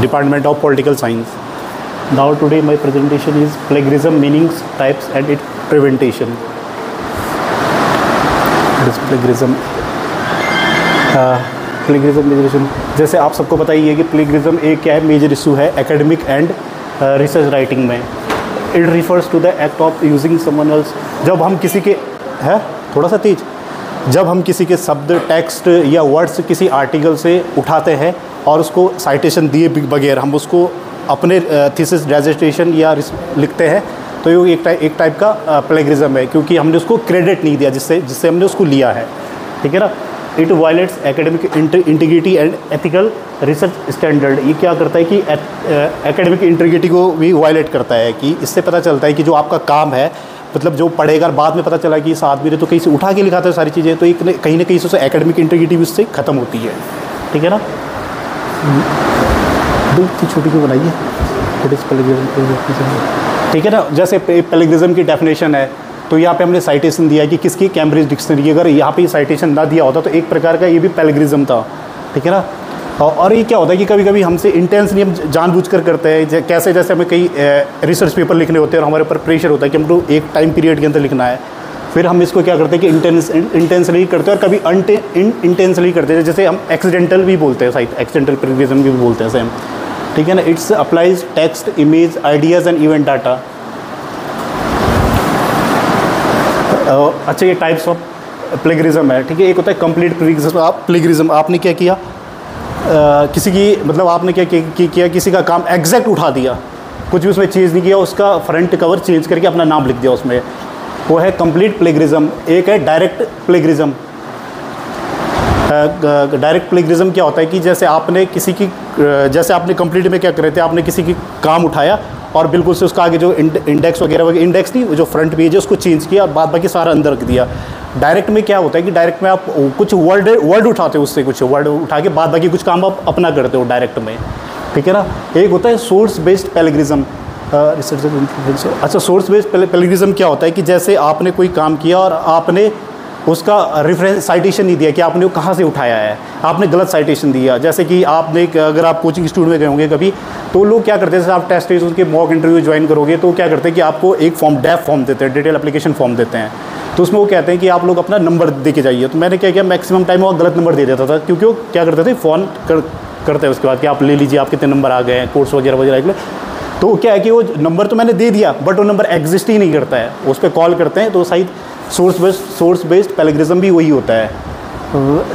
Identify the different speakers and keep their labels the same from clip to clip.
Speaker 1: Department of Political Science. Now today my presentation is plagiarism, meanings, types and its prevention. What is plagiarism? Plagiarism जैसे आप सबको पता ही है कि plagiarism एक क्या है, मेजर इशू है एकेडमिक एंड रिसर्च राइटिंग में. It refers to the act of using someone else. जब हम किसी के थोड़ा सा तेज, जब हम किसी के शब्द, टेक्स्ट या वर्ड्स किसी आर्टिकल से उठाते हैं और उसको साइटेशन दिए बगैर हम उसको अपने थीसिस डिसर्टेशन या लिखते हैं, तो ये एक टाइप का प्लेगरिज्म है, क्योंकि हमने उसको क्रेडिट नहीं दिया जिससे हमने उसको लिया है. ठीक है ना. It violets academic integrity and ethical research standard. ये क्या करता है कि एकेडमिक इंटीग्रिटी को भी वायलेट करता है, कि इससे पता चलता है कि जो आपका काम है, मतलब जो पढ़ेगा बाद में पता चला कि इस आदमी ने तो कहीं से उठा के लिखा था सारी चीज़ें, तो कहीं ना कहीं से एकेडमिक इंटीग्रिटी भी उससे ख़त्म होती है. ठीक है ना. इतनी छोटी क्यों बनाइए. ठीक है ना. जैसे प्लेगरिज्म की डेफिनेशन है, तो यहाँ पे हमने साइटेशन दिया है कि किसकी, कैम्ब्रिज डिक्शनरी. अगर यहाँ पे साइटेशन ना दिया होता तो एक प्रकार का ये भी प्लेगरिज्म था. ठीक है ना. और ये क्या होता है कि कभी कभी हमसे इंटेंसली हम जानबूझकर करते हैं. कैसे, जैसे हमें कई रिसर्च पेपर लिखने होते हैं और हमारे ऊपर प्रेशर होता है कि हमको एक टाइम पीरियड के अंदर लिखना है, फिर हम इसको क्या करते हैं कि इंटेंसली करते हैं और कभी इंटेंसली करते हैं. जैसे हम एक्सीडेंटल भी बोलते हैं, एक्सीडेंटल प्लेगरिज्म भी बोलते हैं सेम. ठीक है ना. It's applies text, image, ideas and event data. अच्छा, ये टाइप्स ऑफ प्लेगरिज्म है. ठीक है. एक होता है कंप्लीट प्लेगरिज्म. आपने क्या किया, किसी की, मतलब आपने क्या किया, किसी का काम एग्जैक्ट उठा दिया, कुछ भी उसमें चेंज नहीं किया, उसका फ्रंट कवर चेंज करके अपना नाम लिख दिया उसमें, वो है कंप्लीट प्लेगरिज्म. एक है डायरेक्ट प्लेगरिज्म. डायरेक्ट प्लेगरिज्म क्या होता है कि जैसे आपने कंप्लीट में क्या कर रहे थे, आपने किसी की काम उठाया और बिल्कुल से उसका आगे जो इंडेक्स वगैरह इंडेक्स नहीं, जो फ्रंट पेज है उसको चेंज किया और बाद बाकी सारा अंदर रख दिया. डायरेक्ट में क्या होता है कि डायरेक्ट में आप कुछ वर्ड उठाते हो, उससे कुछ वर्ड उठा के बाद बाकी कुछ काम आप अपना करते हो डायरेक्ट में. ठीक है ना. एक होता है सोर्स बेस्ड प्लेगरिज्म. अच्छा, सोर्स बेस्ड प्लेगरिज्म क्या होता है कि जैसे आपने कोई काम किया और आपने उसका रेफरेंस साइटेशन नहीं दिया कि आपने वो कहाँ से उठाया है, आपने गलत साइटेशन दिया. जैसे कि आपने, अगर आप कोचिंग इंस्टीट्यूट में गए होंगे कभी, तो लोग क्या करते हैं, जैसे आप टेस्ट उसके मॉक इंटरव्यू ज्वाइन करोगे, तो क्या करते हैं कि आपको एक फॉर्म, डेफ फॉर्म देते हैं, डिटेल एप्लीकेशन फॉर्म देते हैं. तो उसमें वो कहते हैं कि आप लोग अपना नंबर दे के जाइए. तो मैंने क्या किया, मैक्सिमम टाइम वो गलत नंबर दे देता था, क्योंकि वो क्या करते थे, फ़ोन करते हैं उसके बाद कि आप ले लीजिए, आप कितने नंबर आ गए हैं कोर्स वगैरह के लिए. तो क्या है कि वो नंबर तो मैंने दे दिया, बट वो नंबर एग्जिस्ट ही नहीं करता है, उस पर कॉल करते हैं. तो शायद सोर्स बेस्ड प्लेगरिज्म भी वही होता है.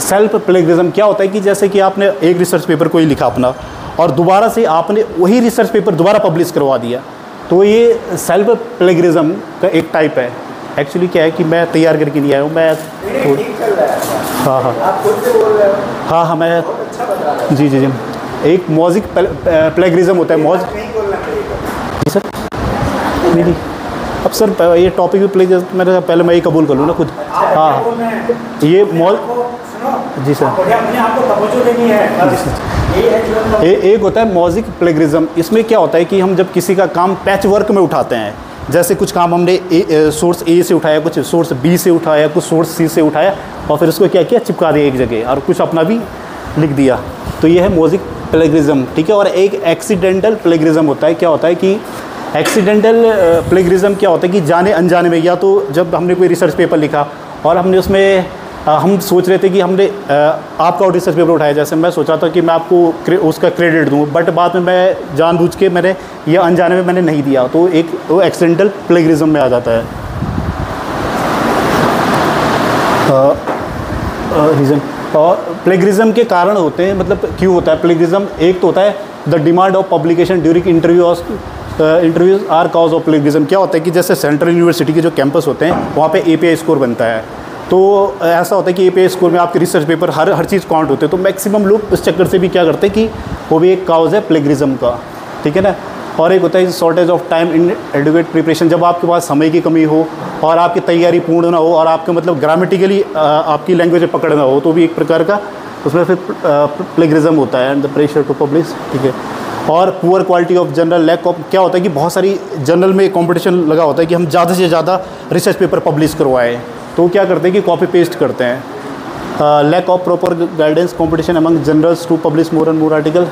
Speaker 1: सेल्फ प्लेगरिज्म क्या होता है कि जैसे कि आपने एक रिसर्च पेपर कोई लिखा अपना और दोबारा से आपने वही रिसर्च पेपर दोबारा पब्लिश करवा दिया, तो ये सेल्फ प्लेगरिज्म का एक टाइप है. एक्चुअली क्या है कि मैं तैयार करके नहीं आया हूँ, मैं हाँ मैं जी. एक मॉजिक प्लेगरिज्म होता है. जी सर, नहीं अब सर ये टॉपिक भी प्लेगरिज्म, मैंने पहले मैं ये कबूल कर लूँ ना खुद. हाँ, ये जी सर. एक होता है मॉजिक प्लेगरिज्म. इसमें क्या होता है कि हम जब किसी का काम पैच वर्क में उठाते हैं, जैसे कुछ काम हमने सोर्स ए से उठाया, कुछ सोर्स बी से उठाया, कुछ सोर्स सी से उठाया और फिर उसको क्या किया, चिपका दिया एक जगह और कुछ अपना भी लिख दिया, तो ये है मॉजिक प्लेगरिज्म. ठीक है. और एक एक्सीडेंटल प्लेगरिज्म होता है. क्या होता है कि एक्सीडेंटल प्लेगरिज्म क्या होता है कि जाने अनजाने में, या तो जब हमने कोई रिसर्च पेपर लिखा और हमने उसमें हम सोच रहे थे कि हमने आपका रिसर्च पेपर उठाया, जैसे मैं सोच रहा था कि मैं आपको उसका क्रेडिट दूं, बट बाद में मैं जानबूझ के मैंने या अनजाने में मैंने नहीं दिया, तो एक वो एक्सीडेंटल प्लेगरिज्म में आ जाता है. रीज़न और प्लेगरिज्म के कारण होते हैं, मतलब क्यों होता है प्लेगरिज्म. एक तो होता है the demand of publication during interviews are cause of plagiarism. क्या होता है कि जैसे सेंट्रल यूनिवर्सिटी के जो कैंपस होते हैं वहाँ पे API स्कोर बनता है, तो ऐसा होता है कि API स्कोर में आपके रिसर्च पेपर हर चीज़ काउंट होते हैं, तो मैक्सिमम लोग उस चक्कर से भी क्या करते हैं कि वो भी एक कॉज है प्लेगरिज्म का. ठीक है ना. और एक होता है shortage of time in adequate preparation. जब आपके पास समय की कमी हो और आपकी तैयारी पूर्ण ना हो और आपके मतलब ग्रामेटिकली आपकी लैंग्वेज पकड़ ना हो, तो भी एक प्रकार का उसमें फिर प्लेगरिज्म होता है. And the pressure to publish. ठीक है. और poor quality of journal, lack of, क्या होता है कि बहुत सारी जर्नल में कंपटीशन लगा होता है कि हम ज़्यादा से ज़्यादा रिसर्च पेपर पब्लिश करवाएं, तो क्या करते हैं कि कॉपी पेस्ट करते हैं. Lack of proper guidance competition among journals to publish more and more article.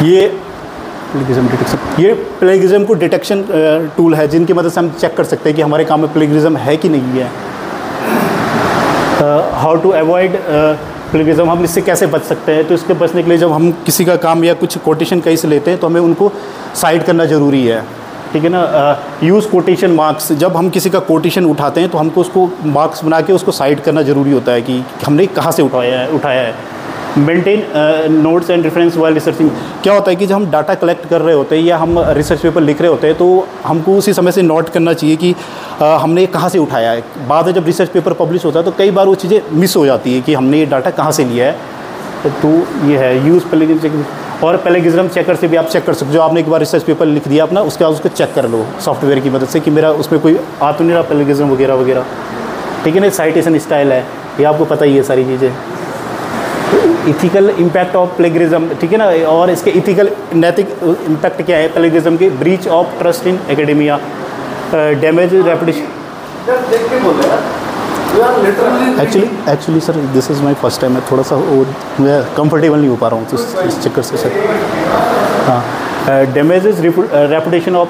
Speaker 1: ये प्लेगिज्म डिटेक्शन, ये प्लेगिज्म को डिटेक्शन टूल है जिनकी मदद से हम चेक कर सकते हैं कि हमारे काम में प्लेगिज्म है कि नहीं है। हाउ टू अवॉइड प्लेगिज्म, हम इससे कैसे बच सकते हैं? तो इसके बचने के लिए जब हम किसी का काम या कुछ कोटेशन कहीं से लेते हैं तो हमें उनको साइड करना ज़रूरी है, ठीक है ना। यूज़ कोटेशन मार्क्स, जब हम किसी का कोटेशन उठाते हैं तो हमको उसको मार्क्स बना के उसको साइड करना ज़रूरी होता है कि हमने कहाँ से उठाया है। Maintain notes and reference while researching, क्या होता है कि जब हम डाटा कलेक्ट कर रहे होते हैं या हम रिसर्च पेपर लिख रहे होते हैं तो हमको उसी समय से नोट करना चाहिए कि हमने ये कहाँ से उठाया है। बाद में जब रिसर्च पेपर पब्लिश होता है तो कई बार वो चीज़ें मिस हो जाती है कि हमने ये डाटा कहाँ से लिया है। तो ये है यूज़ प्लेगिज्म। और प्लेगिज्म चेकर से भी आप चेक कर सकते हो। जो आपने एक बार रिसर्च पेपर लिख दिया अपना, उसके बाद उसको चेक कर लो सॉफ्टवेयर की मदद से कि मेरा उसमें कोई आ तो नहीं रहा प्लेगिज्म वगैरह वगैरह, ठीक है ना। साइटेशन स्टाइल है, ये आपको पता ही है सारी चीज़ें। इथिकल इम्पैक्ट ऑफ प्लेगिज्म, ठीक है ना। और इसके इथिकल नैतिक इम्पैक्ट क्या है प्लेगिज्म के? Breach of trust in academia, damage reputation. Actually sir this is my first time, मैं थोड़ा सा मैं कंफर्टेबल नहीं हो पा रहा हूँ तो इस चक्कर से सर। हाँ, डैमेजेस रेपुटेशन ऑफ